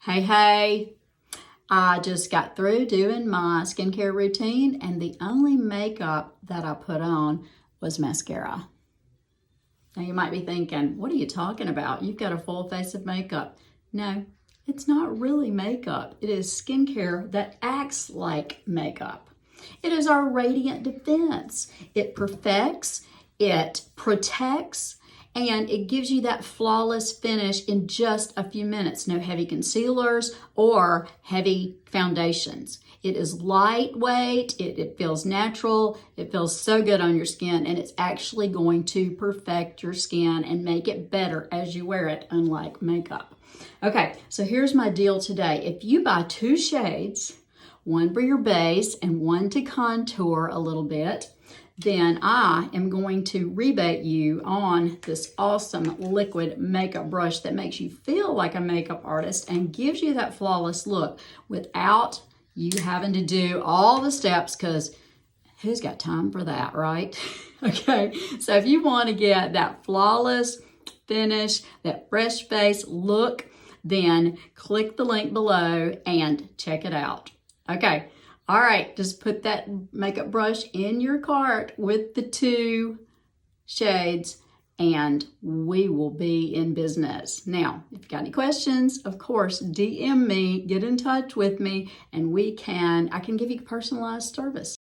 Hey, I just got through doing my skincare routine and the only makeup that I put on was mascara. Now you might be thinking, what are you talking about? You've got a full face of makeup. No, it's not really makeup. It is skincare that acts like makeup. It is our radiant defense. It perfects, it protects, and it gives you that flawless finish in just a few minutes. No heavy concealers or heavy foundations. It is lightweight, it feels natural, it feels so good on your skin, and it's actually going to perfect your skin and make it better as you wear it, unlike makeup. Okay, so here's my deal today. If you buy 2 shades, one for your base and one to contour a little bit, then I am going to rebate you on this awesome liquid makeup brush that makes you feel like a makeup artist and gives you that flawless look without you having to do all the steps, because who's got time for that, right? Okay, so if you want to get that flawless finish, that fresh face look, then click the link below and check it out. Okay. All right, just put that makeup brush in your cart with the 2 shades and we will be in business. Now, if you got any questions, of course, DM me, get in touch with me, and I can give you personalized service.